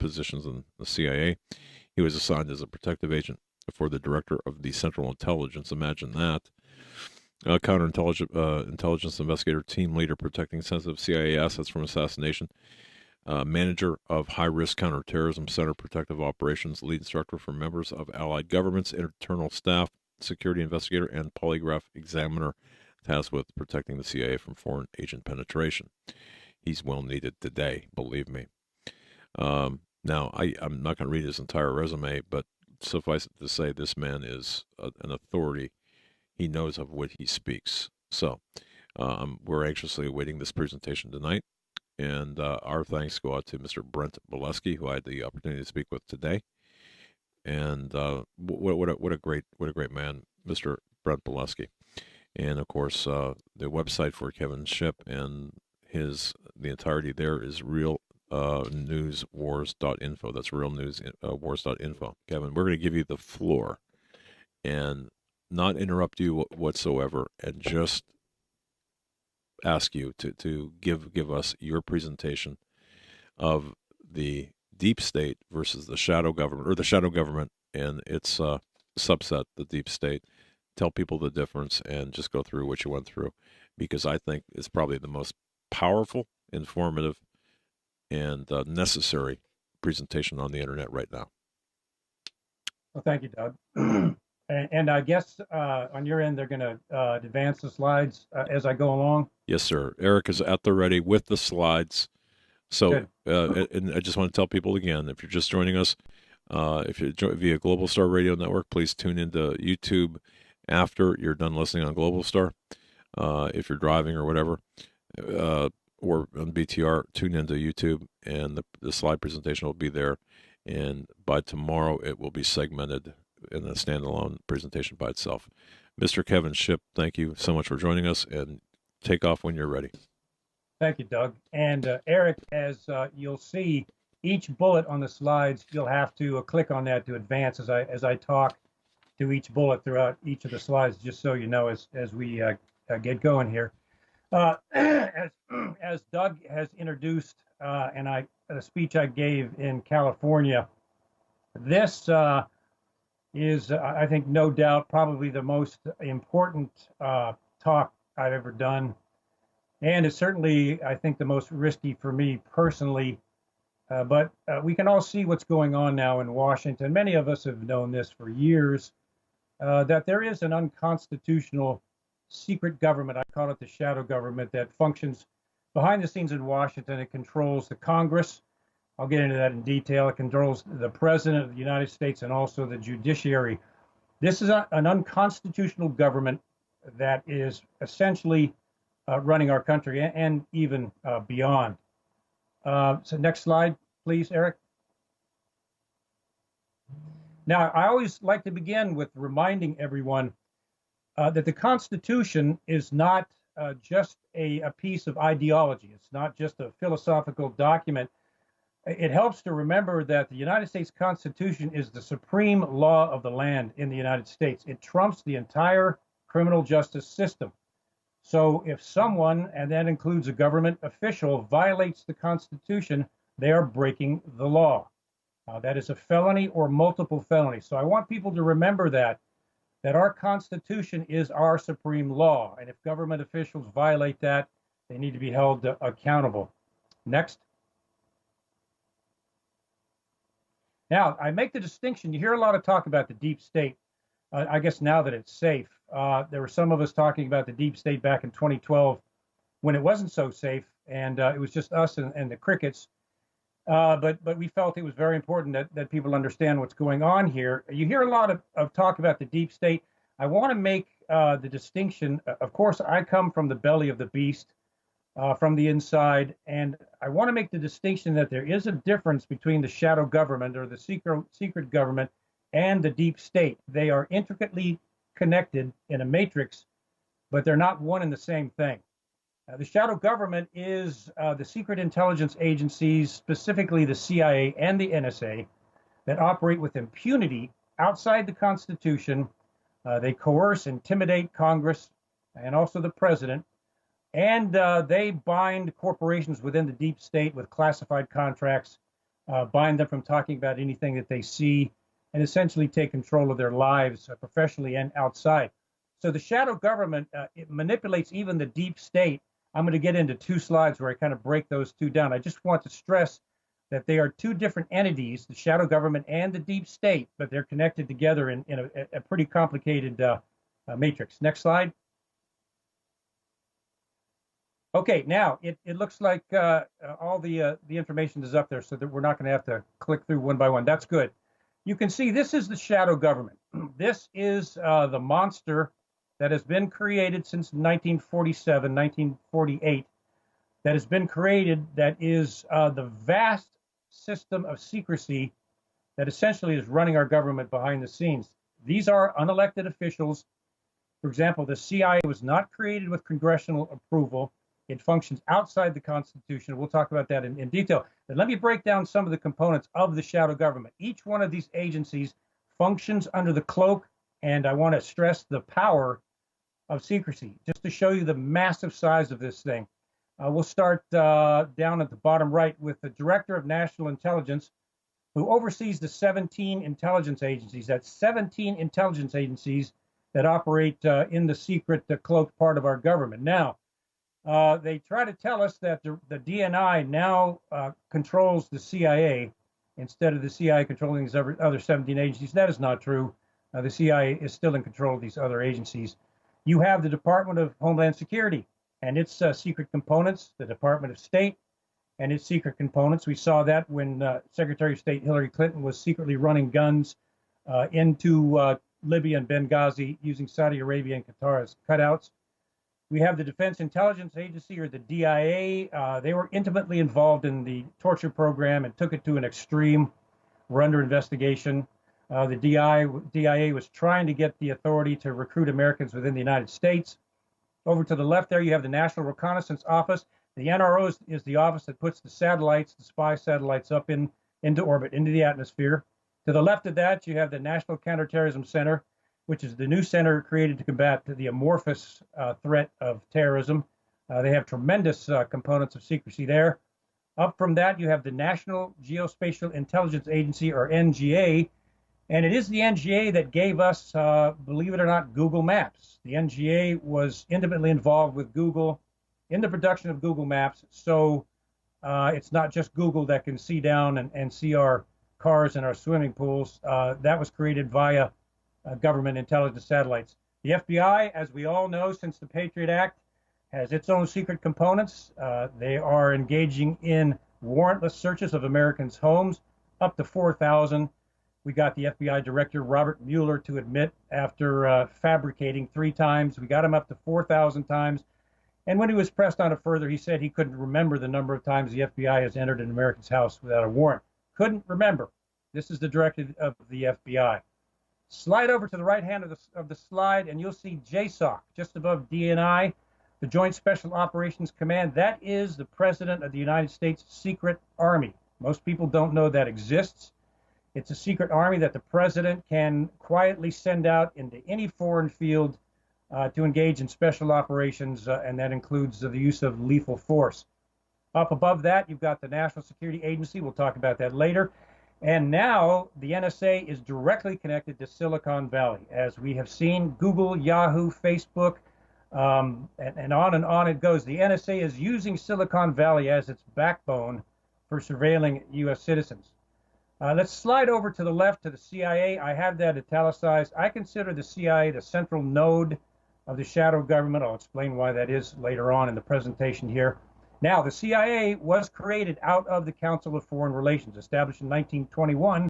positions in the CIA. He was assigned as a protective agent for the director of the Central Intelligence. Imagine that. Counterintelligence intelligence investigator, team leader protecting sensitive CIA assets from assassination, manager of high-risk counterterrorism center protective operations, lead instructor for members of allied governments, internal staff, security investigator, and polygraph examiner tasked with protecting the CIA from foreign agent penetration. He's well needed today, believe me. Now, I'm not going to read his entire resume, but suffice it to say, this man is an authority. He knows of what he speaks. So we're anxiously awaiting this presentation tonight. And our thanks go out to Mr. Brent Bolesky, who I had the opportunity to speak with today. And what a great man, Mr. Brent Bolesky. And of course, the website for Kevin Shipp and the entirety there is realnewswars.info. That's realnewswars.info. Kevin, we're going to give you the floor and not interrupt you whatsoever, and just ask you to give us your presentation of the deep state versus the shadow government, or the shadow government and its subset, the deep state. Tell people the difference and just go through what you went through, because I think it's probably the most powerful, informative, and necessary presentation on the internet right now. Well, thank you, Doug. And I guess on your end, they're going to advance the slides as I go along? Yes, sir. Eric is at the ready with the slides. So, and I just want to tell people again, if you're just joining us, if you're via Global Star Radio Network, please tune into YouTube after you're done listening on Global Star. If you're driving or whatever, or on BTR, tune into YouTube, and the slide presentation will be there. And by tomorrow, it will be segmented in a standalone presentation by itself. Mr. Kevin Shipp, thank you so much for joining us, and take off when you're ready. Thank you, Doug. And Eric, as you'll see, each bullet on the slides, you'll have to click on that to advance as I talk to each bullet throughout each of the slides, just so you know as we get going here. As Doug has introduced, and the speech I gave in California, this is, I think, no doubt, probably the most important talk I've ever done. And it's certainly, I think, the most risky for me personally. But we can all see what's going on now in Washington. Many of us have known this for years, that there is an unconstitutional secret government. I call it the shadow government, that functions behind the scenes in Washington. It controls the Congress. I'll get into that in detail. It controls the President of the United States and also the judiciary. This is an unconstitutional government that is essentially running our country and even beyond. So next slide, please, Eric. Now, I always like to begin with reminding everyone that the Constitution is not just a piece of ideology. It's not just a philosophical document. It helps to remember that the United States Constitution is the supreme law of the land in the United States. It trumps the entire criminal justice system. So if someone, and that includes a government official, violates the Constitution, they are breaking the law. That is a felony or multiple felonies. So I want people to remember that our Constitution is our supreme law. And if government officials violate that, they need to be held accountable. Next. Now, I make the distinction. You hear a lot of talk about the deep state. I guess now that it's safe. There were some of us talking about the deep state back in 2012 when it wasn't so safe, and it was just us and the crickets. But we felt it was very important that people understand what's going on here. You hear a lot of talk about the deep state. I want to make the distinction. Of course, I come from the belly of the beast, from the inside, and I want to make the distinction that there is a difference between the shadow government or the secret government and the deep state. They are intricately connected in a matrix, but they're not one and the same thing. The shadow government is the secret intelligence agencies, specifically the CIA and the NSA, that operate with impunity outside the Constitution. They coerce, intimidate Congress and also the president, and they bind corporations within the deep state with classified contracts bind them from talking about anything that they see, and essentially take control of their lives professionally and outside. So the shadow government, it manipulates even the deep state. I'm going to get into 2 slides where I kind of break those 2 down. I just want to stress that they are 2 different entities, the shadow government and the deep state, but they're connected together in a pretty complicated matrix. Next slide. Okay, now it looks like all the information is up there, so that we're not going to have to click through one by one. That's good. You can see this is the shadow government. This is the monster that has been created since 1947, 1948, that has been created, that is the vast system of secrecy that essentially is running our government behind the scenes. These are unelected officials. For example, the CIA was not created with congressional approval. It functions outside the Constitution. We'll talk about that in detail. But let me break down some of the components of the shadow government. Each one of these agencies functions under the cloak, and I want to stress the power of secrecy, just to show you the massive size of this thing. We'll start down at the bottom right with the Director of National Intelligence, who oversees the 17 intelligence agencies. That's 17 intelligence agencies that operate in the secret, the cloaked part of our government. Now, they try to tell us that the DNI now controls the CIA instead of the CIA controlling these other 17 agencies. That is not true. The CIA is still in control of these other agencies. You have the Department of Homeland Security and its secret components, the Department of State and its secret components. We saw that when Secretary of State Hillary Clinton was secretly running guns into Libya and Benghazi using Saudi Arabia and Qatar as cutouts. We have the Defense Intelligence Agency, or the DIA. They were intimately involved in the torture program and took it to an extreme. We're under investigation. The DIA was trying to get the authority to recruit Americans within the United States. Over to the left there, you have the National Reconnaissance Office. The NRO is the office that puts the satellites, the spy satellites, up into orbit, into the atmosphere. To the left of that, you have the National Counterterrorism Center, which is the new center created to combat the amorphous threat of terrorism. They have tremendous components of secrecy there. Up from that, you have the National Geospatial Intelligence Agency, or NGA, and it is the NGA that gave us, believe it or not, Google Maps. The NGA was intimately involved with Google in the production of Google Maps, so it's not just Google that can see down and see our cars and our swimming pools. That was created via government intelligence satellites. The FBI, as we all know, since the Patriot Act, has its own secret components. They are engaging in warrantless searches of Americans' homes, up to 4,000. We got the FBI Director, Robert Mueller, to admit after fabricating 3 times. We got him up to 4,000 times. And when he was pressed on it further, he said he couldn't remember the number of times the FBI has entered an American's house without a warrant. Couldn't remember. This is the directive of the FBI. Slide over to the right hand of the slide, and you'll see JSOC just above DNI, the Joint Special Operations Command. That is the President of the United States Secret Army. Most people don't know that exists. It's a secret army that the president can quietly send out into any foreign field to engage in special operations, and that includes the use of lethal force. Up above that, you've got the National Security Agency. We'll talk about that later. And now the NSA is directly connected to Silicon Valley. As we have seen, Google, Yahoo, Facebook, and on it goes. The NSA is using Silicon Valley as its backbone for surveilling U.S. citizens. Let's slide over to the left to the CIA. I have that italicized. I consider the CIA the central node of the shadow government. I'll explain why that is later on in the presentation here. Now, the CIA was created out of the Council of Foreign Relations, established in 1921.